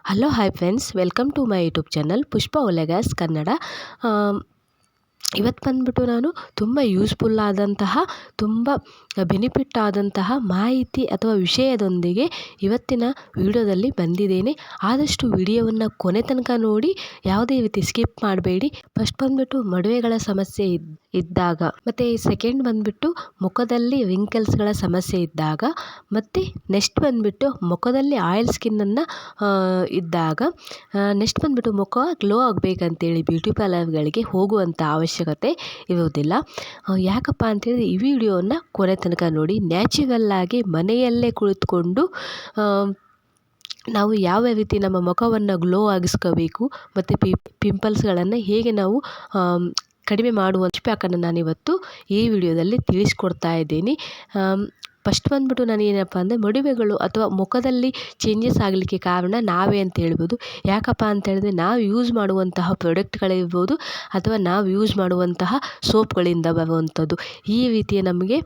Hello hi friends, welcome to my YouTube channel Pushpa ಒಲೆಗಾಸ್ ಕನ್ನಡ. ಇವತ್ತು ಬಂದ್ಬಿಟ್ಟು ನಾನು ತುಂಬ ಯೂಸ್ಫುಲ್ ಆದಂತಹ, ತುಂಬ ಬೆನಿಫಿಟ್ ಆದಂತಹ ಮಾಹಿತಿ ಅಥವಾ ವಿಷಯದೊಂದಿಗೆ ಇವತ್ತಿನ ವಿಡಿಯೋದಲ್ಲಿ ಬಂದಿದ್ದೇನೆ. ಆದಷ್ಟು ವಿಡಿಯೋವನ್ನು ಕೊನೆ ತನಕ ನೋಡಿ, ಯಾವುದೇ ರೀತಿ ಸ್ಕಿಪ್ ಮಾಡಬೇಡಿ. ಫಸ್ಟ್ ಬಂದ್ಬಿಟ್ಟು ಮಡುವೆಗಳ ಸಮಸ್ಯೆ ಇದ್ದಾಗ, ಮತ್ತು ಸೆಕೆಂಡ್ ಬಂದ್ಬಿಟ್ಟು ಮುಖದಲ್ಲಿ ರಿಂಕಲ್ಸ್ಗಳ ಸಮಸ್ಯೆ ಇದ್ದಾಗ, ಮತ್ತು ನೆಕ್ಸ್ಟ್ ಬಂದ್ಬಿಟ್ಟು ಮುಖದಲ್ಲಿ ಆಯಿಲ್ ಸ್ಕಿನ್ನನ್ನು ಇದ್ದಾಗ, ನೆಕ್ಸ್ಟ್ ಬಂದ್ಬಿಟ್ಟು ಮುಖ ಗ್ಲೋ ಆಗಬೇಕಂತೇಳಿ ಬ್ಯೂಟಿ ಪಾರ್ಲರ್ಗಳಿಗೆ ಹೋಗುವಂಥ ಅವಶ್ಯಕತೆ ಇರುವುದಿಲ್ಲ. ಯಾಕಪ್ಪ ಅಂತೇಳಿದ್ರೆ ಈ ವಿಡಿಯೋವನ್ನು ಕೊನೆ ತನಕ ನೋಡಿ. ನ್ಯಾಚುರಲ್ ಆಗಿ ಮನೆಯಲ್ಲೇ ಕುಳಿತುಕೊಂಡು ನಾವು ಯಾವ ರೀತಿ ನಮ್ಮ ಮುಖವನ್ನು ಗ್ಲೋ ಆಗಿಸ್ಕೋಬೇಕು ಮತ್ತು ಪಿಂಪಲ್ಸ್ಗಳನ್ನು ಹೇಗೆ ನಾವು ಕಡಿಮೆ ಮಾಡುವ ಪ್ಯಾಕನ್ನು ನಾನಿವತ್ತು ಈ ವಿಡಿಯೋದಲ್ಲಿ ತಿಳಿಸ್ಕೊಡ್ತಾ ಇದ್ದೀನಿ. ಫಸ್ಟ್ ಬಂದ್ಬಿಟ್ಟು ನಾನು ಏನಪ್ಪ ಅಂದರೆ, ಮಡುವೆಗಳು ಅಥವಾ ಮುಖದಲ್ಲಿ ಚೇಂಜಸ್ ಆಗಲಿಕ್ಕೆ ಕಾರಣ ನಾವೇ ಅಂತ ಹೇಳ್ಬೋದು. ಯಾಕಪ್ಪ ಅಂತ ಹೇಳಿದ್ರೆ, ನಾವು ಯೂಸ್ ಮಾಡುವಂತಹ ಪ್ರಾಡಕ್ಟ್ಗಳಿರ್ಬೋದು ಅಥವಾ ನಾವು ಯೂಸ್ ಮಾಡುವಂತಹ ಸೋಪ್ಗಳಿಂದ ಬರುವಂಥದ್ದು. ಈ ರೀತಿಯ ನಮಗೆ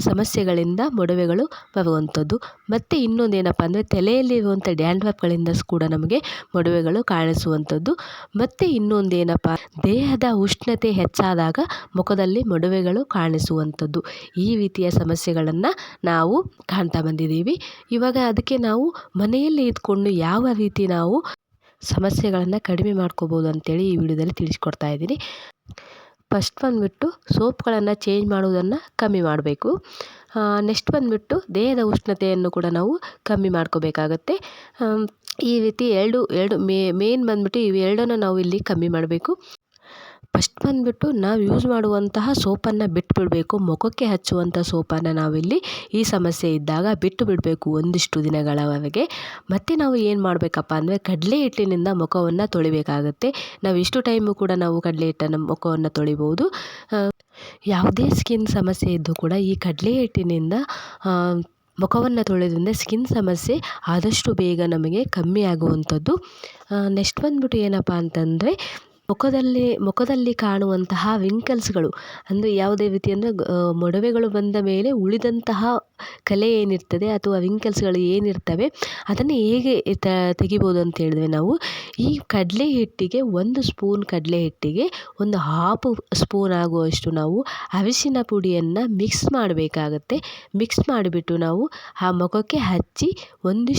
ಸಮಸ್ಯೆಗಳಿಂದ ಮಡುವೆಗಳು ಬರುವಂಥದ್ದು. ಮತ್ತು ಇನ್ನೊಂದೇನಪ್ಪ ಅಂದರೆ, ತಲೆಯಲ್ಲಿರುವಂಥ ಡ್ಯಾಂಡ್ರಫ್ಗಳಿಂದ ಕೂಡ ನಮಗೆ ಮಡುವೆಗಳು ಕಾಣಿಸುವಂಥದ್ದು. ಮತ್ತು ಇನ್ನೊಂದೇನಪ್ಪ, ದೇಹದ ಉಷ್ಣತೆ ಹೆಚ್ಚಾದಾಗ ಮುಖದಲ್ಲಿ ಮಡುವೆಗಳು ಕಾಣಿಸುವಂಥದ್ದು. ಈ ರೀತಿಯ ಸಮಸ್ಯೆಗಳನ್ನು ನಾವು ಕಾಣ್ತಾ ಬಂದಿದ್ದೀವಿ. ಇವಾಗ ಅದಕ್ಕೆ ನಾವು ಮನೆಯಲ್ಲಿ ಇದ್ಕೊಂಡು ಯಾವ ರೀತಿ ನಾವು ಸಮಸ್ಯೆಗಳನ್ನು ಕಡಿಮೆ ಮಾಡ್ಕೋಬೋದು ಅಂತೇಳಿ ಈ ವಿಡಿಯೋದಲ್ಲಿ ತಿಳಿಸ್ಕೊಡ್ತಾ ಇದ್ದೀನಿ. ಫಸ್ಟ್ ಬಂದುಬಿಟ್ಟು ಸೋಪ್ಗಳನ್ನು ಚೇಂಜ್ ಮಾಡುವುದನ್ನು ಕಮ್ಮಿ ಮಾಡಬೇಕು. ನೆಕ್ಸ್ಟ್ ಬಂದುಬಿಟ್ಟು ದೇಹದ ಉಷ್ಣತೆಯನ್ನು ಕೂಡ ನಾವು ಕಮ್ಮಿ ಮಾಡ್ಕೋಬೇಕಾಗತ್ತೆ. ಈ ರೀತಿ ಎರಡು ಮೇನ್ ಬಂದುಬಿಟ್ಟು ಇವೆರಡನ್ನು ನಾವು ಇಲ್ಲಿ ಕಮ್ಮಿ ಮಾಡಬೇಕು. ಫಸ್ಟ್ ಬಂದುಬಿಟ್ಟು ನಾವು ಯೂಸ್ ಮಾಡುವಂತಹ ಸೋಪನ್ನು ಬಿಟ್ಟುಬಿಡಬೇಕು. ಮುಖಕ್ಕೆ ಹಚ್ಚುವಂಥ ಸೋಪನ್ನು ನಾವಿಲ್ಲಿ ಈ ಸಮಸ್ಯೆ ಇದ್ದಾಗ ಬಿಟ್ಟು ಬಿಡಬೇಕು ಒಂದಿಷ್ಟು ದಿನಗಳವರೆಗೆ. ಮತ್ತು ನಾವು ಏನು ಮಾಡಬೇಕಪ್ಪ ಅಂದರೆ, ಕಡಲೆ ಹಿಟ್ಟಿನಿಂದ ಮುಖವನ್ನು ತೊಳಿಬೇಕಾಗತ್ತೆ. ನಾವು ಇಷ್ಟು ಟೈಮು ಕೂಡ ನಾವು ಕಡಲೆ ಹಿಟ್ಟನ್ನು ಮುಖವನ್ನು ತೊಳಿಬೋದು. ಯಾವುದೇ ಸ್ಕಿನ್ ಸಮಸ್ಯೆ ಇದ್ದು ಕೂಡ ಈ ಕಡಲೆ ಹಿಟ್ಟಿನಿಂದ ಮುಖವನ್ನು ತೊಳೆದ್ರಿಂದ ಸ್ಕಿನ್ ಸಮಸ್ಯೆ ಆದಷ್ಟು ಬೇಗ ನಮಗೆ ಕಮ್ಮಿ ಆಗುವಂಥದ್ದು. ನೆಕ್ಸ್ಟ್ ಬಂದ್ಬಿಟ್ಟು ಏನಪ್ಪ ಅಂತಂದರೆ, ಮುಖದಲ್ಲಿ ಕಾಣುವಂತಹ ರಿಂಕಲ್ಸ್ಗಳು, ಅಂದರೆ ಯಾವುದೇ ರೀತಿ ಅಂದರೆ ಮೊಡವೆಗಳು ಬಂದ ಮೇಲೆ ಉಳಿದಂತಹ ಕಲೆ ಏನಿರ್ತದೆ ಅಥವಾ ರಿಂಕಲ್ಸ್ಗಳು ಏನಿರ್ತವೆ ಅದನ್ನು ಹೇಗೆ ತೆಗಿಬೋದು ಅಂತ ಹೇಳಿದ್ರೆ, ನಾವು ಈ ಕಡಲೆ ಹಿಟ್ಟಿಗೆ 1 ಸ್ಪೂನ್ ಕಡಲೆ ಹಿಟ್ಟಿಗೆ ಒಂದು 1/2 ಸ್ಪೂನ್ ಆಗುವಷ್ಟು ನಾವು ಅರಿಶಿನ ಪುಡಿಯನ್ನು ಮಿಕ್ಸ್ ಮಾಡಬೇಕಾಗತ್ತೆ. ಮಿಕ್ಸ್ ಮಾಡಿಬಿಟ್ಟು ನಾವು ಆ ಮುಖಕ್ಕೆ ಹಚ್ಚಿ ಒಂದು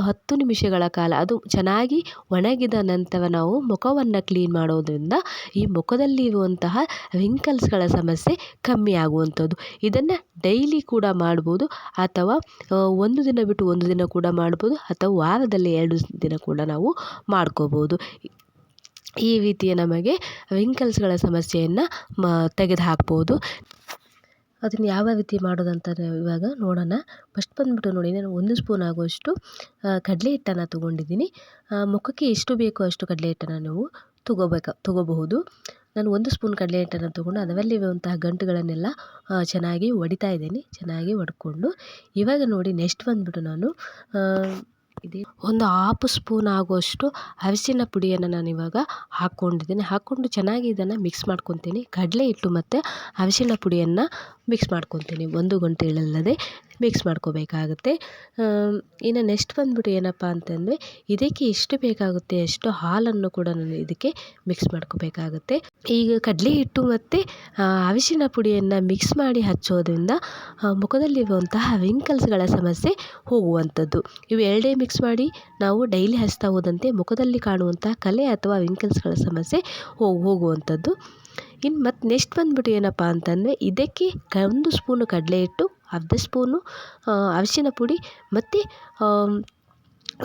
10 ನಿಮಿಷಗಳ ಕಾಲ ಅದು ಚೆನ್ನಾಗಿ ಒಣಗಿದ ನಂತರ ನಾವು ಮುಖವನ್ನು ಕ್ಲೀನ್ ಮಾಡೋದ್ರಿಂದ ಈ ಮುಖದಲ್ಲಿ ಇರುವಂತಹ ರಿಂಕಲ್ಸ್ಗಳ ಸಮಸ್ಯೆ ಕಮ್ಮಿ ಆಗುವಂಥದ್ದು. ಇದನ್ನು ಡೈಲಿ ಕೂಡ ಮಾಡ್ಬೋದು, ಅಥವಾ ಒಂದು ದಿನ ಬಿಟ್ಟು ಒಂದು ದಿನ ಕೂಡ ಮಾಡ್ಬೋದು, ಅಥವಾ ವಾರದಲ್ಲಿ 2 ದಿನ ಕೂಡ ನಾವು ಮಾಡ್ಕೋಬೋದು. ಈ ರೀತಿಯ ನಮಗೆ ರಿಂಕಲ್ಸ್ಗಳ ಸಮಸ್ಯೆಯನ್ನು ತೆಗೆದು ಹಾಕ್ಬೋದು. ಅದನ್ನು ಯಾವ ರೀತಿ ಮಾಡೋದಂತ ಇವಾಗ ನೋಡೋಣ. ಫಸ್ಟ್ ಬಂದುಬಿಟ್ಟು ನೋಡಿ, ನಾನು 1 ಸ್ಪೂನ್ ಆಗುವಷ್ಟು ಕಡಲೆ ಹಿಟ್ಟನ್ನು ತೊಗೊಂಡಿದ್ದೀನಿ. ಮುಖಕ್ಕೆ ಎಷ್ಟು ಬೇಕೋ ಅಷ್ಟು ಕಡಲೆ ಹಿಟ್ಟನ್ನು ನೀವು ತೊಗೋಬಹುದು. ನಾನು 1 ಸ್ಪೂನ್ ಕಡಲೆ ಹಿಟ್ಟನ್ನು ತೊಗೊಂಡು ಅದರಲ್ಲಿರುವಂತಹ ಗಂಟುಗಳನ್ನೆಲ್ಲ ಚೆನ್ನಾಗಿ ಹೊಡಿತಾ ಇದ್ದೀನಿ. ಚೆನ್ನಾಗಿ ಹೊಡ್ಕೊಂಡು ಇವಾಗ ನೋಡಿ, ನೆಕ್ಸ್ಟ್ ಬಂದುಬಿಟ್ಟು ನಾನು ಒಂದು 1/2 ಸ್ಪೂನ್ ಆಗುವಷ್ಟು ಅರಿಶಿನ ಪುಡಿಯನ್ನು ನಾನಿವಾಗ ಹಾಕ್ಕೊಂಡು ಚೆನ್ನಾಗಿ ಇದನ್ನು ಮಿಕ್ಸ್ ಮಾಡ್ಕೊತೀನಿ. ಕಡಲೆ ಹಿಟ್ಟು ಮತ್ತು ಅರಿಶಿನ ಪುಡಿಯನ್ನು ಮಿಕ್ಸ್ ಮಾಡ್ಕೊತೀನಿ. 1 ಗಂಟೆ ಇಲ್ಲದೆ ಮಿಕ್ಸ್ ಮಾಡ್ಕೋಬೇಕಾಗುತ್ತೆ. ಇನ್ನು ನೆಕ್ಸ್ಟ್ ಬಂದುಬಿಟ್ಟು ಏನಪ್ಪ ಅಂತಂದರೆ, ಇದಕ್ಕೆ ಎಷ್ಟು ಬೇಕಾಗುತ್ತೆ ಅಷ್ಟು ಹಾಲನ್ನು ಕೂಡ ನಾನು ಇದಕ್ಕೆ ಮಿಕ್ಸ್ ಮಾಡ್ಕೋಬೇಕಾಗುತ್ತೆ. ಈಗ ಕಡಲೆ ಹಿಟ್ಟು ಮತ್ತು ಅರಿಶಿನ ಪುಡಿಯನ್ನು ಮಿಕ್ಸ್ ಮಾಡಿ ಹಚ್ಚೋದ್ರಿಂದ ಮುಖದಲ್ಲಿರುವಂತಹ ರಿಂಕಲ್ಸ್ಗಳ ಸಮಸ್ಯೆ ಹೋಗುವಂಥದ್ದು. ಇವು ಎರಡೇ ಮಿಕ್ಸ್ ಮಾಡಿ ನಾವು ಡೈಲಿ ಹಚ್ತಾ ಹೋದಂತೆ ಮುಖದಲ್ಲಿ ಕಾಣುವಂತಹ ಕಲೆ ಅಥವಾ ರಿಂಕಲ್ಸ್ಗಳ ಸಮಸ್ಯೆ ಹೋಗುವಂಥದ್ದು. ಇನ್ನು ಮತ್ತು ನೆಕ್ಸ್ಟ್ ಬಂದುಬಿಟ್ಟು ಏನಪ್ಪ ಅಂತಂದರೆ, ಇದಕ್ಕೆ 1 ಸ್ಪೂನು ಕಡಲೆ ಹಿಟ್ಟು, 1/2 ಸ್ಪೂನು ಅರಿಶಿನ ಪುಡಿ ಮತ್ತು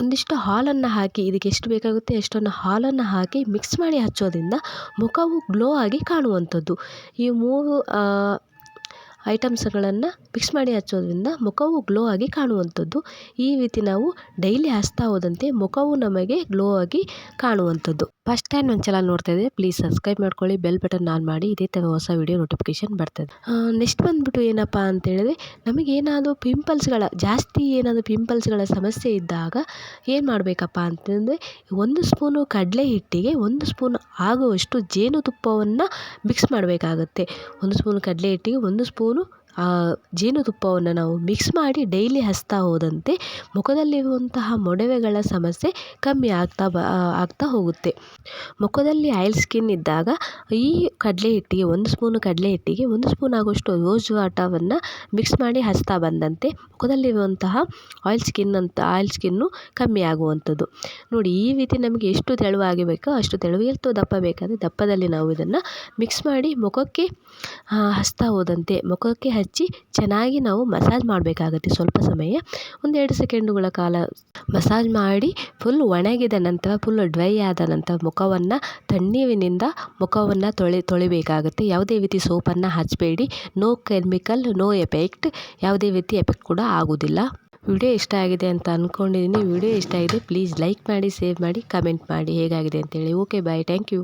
ಒಂದಿಷ್ಟು ಹಾಲನ್ನು ಹಾಕಿ, ಇದಕ್ಕೆ ಎಷ್ಟು ಬೇಕಾಗುತ್ತೆ ಅಷ್ಟನ್ನು ಹಾಲನ್ನು ಹಾಕಿ ಮಿಕ್ಸ್ ಮಾಡಿ ಹಚ್ಚೋದ್ರಿಂದ ಮುಖವು ಗ್ಲೋ ಆಗಿ ಕಾಣುವಂಥದ್ದು. ಈ 3 ಐಟಮ್ಸ್ಗಳನ್ನು ಮಿಕ್ಸ್ ಮಾಡಿ ಹಚ್ಚೋದ್ರಿಂದ ಮುಖವು ಗ್ಲೋ ಆಗಿ ಕಾಣುವಂಥದ್ದು. ಈ ರೀತಿ ನಾವು ಡೈಲಿ ಹಚ್ತಾ ಹೋದಂತೆ ಮುಖವು ನಮಗೆ ಗ್ಲೋ ಆಗಿ ಕಾಣುವಂಥದ್ದು. ಫಸ್ಟ್ ಟೈಮ್ ನನ್ನ ಚಾನಲ್ ನೋಡ್ತಾ ಇದ್ದರೆ ಪ್ಲೀಸ್ ಸಬ್ಸ್ಕ್ರೈಬ್ ಮಾಡ್ಕೊಳ್ಳಿ, ಬೆಲ್ ಬಟನ್ ಆನ್ ಮಾಡಿ, ಇದೇ ಥರ ಹೊಸ ವಿಡಿಯೋ ನೋಟಿಫಿಕೇಶನ್ ಬರ್ತದೆ. ನೆಕ್ಸ್ಟ್ ಬಂದುಬಿಟ್ಟು ಏನಪ್ಪ ಅಂತೇಳಿದ್ರೆ, ನಮಗೇನಾದರೂ ಜಾಸ್ತಿ ಪಿಂಪಲ್ಸ್ಗಳ ಸಮಸ್ಯೆ ಇದ್ದಾಗ ಏನು ಮಾಡಬೇಕಪ್ಪ ಅಂತಂದರೆ, 1 ಸ್ಪೂನು ಕಡಲೆ ಹಿಟ್ಟಿಗೆ 1 ಸ್ಪೂನ್ ಆಗುವಷ್ಟು ಜೇನುತುಪ್ಪವನ್ನು ಮಿಕ್ಸ್ ಮಾಡಬೇಕಾಗತ್ತೆ. 1 ಸ್ಪೂನ್ ಕಡಲೆ ಹಿಟ್ಟಿಗೆ 1 ಸ್ಪೂನು ಜೇನುತುಪ್ಪವನ್ನು ನಾವು ಮಿಕ್ಸ್ ಮಾಡಿ ಡೈಲಿ ಹಚ್ತಾ ಹೋದಂತೆ ಮುಖದಲ್ಲಿರುವಂತಹ ಮೊಡವೆಗಳ ಸಮಸ್ಯೆ ಕಮ್ಮಿ ಆಗ್ತಾ ಹೋಗುತ್ತೆ. ಮುಖದಲ್ಲಿ ಆಯಿಲ್ ಸ್ಕಿನ್ ಇದ್ದಾಗ ಈ ಕಡಲೆ ಹಿಟ್ಟಿಗೆ 1 ಸ್ಪೂನು ಕಡಲೆ ಹಿಟ್ಟಿಗೆ 1 ಸ್ಪೂನ್ ಆಗುವಷ್ಟು ರೋಸ್ ವಾಟರನ್ನು ಮಿಕ್ಸ್ ಮಾಡಿ ಹಚ್ತಾ ಬಂದಂತೆ ಮುಖದಲ್ಲಿರುವಂತಹ ಆಯಿಲ್ ಸ್ಕಿನ್ನು ಕಮ್ಮಿ ಆಗುವಂಥದ್ದು. ನೋಡಿ, ಈ ರೀತಿ ನಮಗೆ ಎಷ್ಟು ತೆಳುವಾಗಿ ಬೇಕೋ ಅಷ್ಟು ತೆಳು, ಎಷ್ಟು ದಪ್ಪ ಬೇಕಾದರೆ ದಪ್ಪದಲ್ಲಿ ನಾವು ಇದನ್ನು ಮಿಕ್ಸ್ ಮಾಡಿ ಮುಖಕ್ಕೆ ಹಚ್ತಾ ಹೋದಂತೆ ಮುಖಕ್ಕೆ ಹಚ್ಚಿ ಚೆನ್ನಾಗಿ ನಾವು ಮಸಾಜ್ ಮಾಡಬೇಕಾಗುತ್ತೆ. ಸ್ವಲ್ಪ ಸಮಯ 1-2 ಸೆಕೆಂಡುಗಳ ಕಾಲ ಮಸಾಜ್ ಮಾಡಿ ಫುಲ್ ಒಣಗಿದ ನಂತರ, ಫುಲ್ ಡ್ರೈ ಆದ ನಂತರ ತಣ್ಣೀರಿನಿಂದ ಮುಖವನ್ನು ತೊಳಿಬೇಕಾಗುತ್ತೆ. ಯಾವುದೇ ರೀತಿ ಸೋಪನ್ನು ಹಚ್ಚಬೇಡಿ. ನೋ ಕೆಮಿಕಲ್, ನೋ ಎಫೆಕ್ಟ್, ಯಾವುದೇ ರೀತಿ ಎಫೆಕ್ಟ್ ಕೂಡ ಆಗೋದಿಲ್ಲ. ವಿಡಿಯೋ ಇಷ್ಟ ಆಗಿದೆ ಅಂತ ಅಂದ್ಕೊಂಡಿದ್ದೀನಿ. ವಿಡಿಯೋ ಇಷ್ಟ ಆಗಿದೆ ಪ್ಲೀಸ್ ಲೈಕ್ ಮಾಡಿ, ಶೇರ್ ಮಾಡಿ, ಕಮೆಂಟ್ ಮಾಡಿ ಹೇಗಾಗಿದೆ ಅಂತೇಳಿ. Okay, bye, thank you.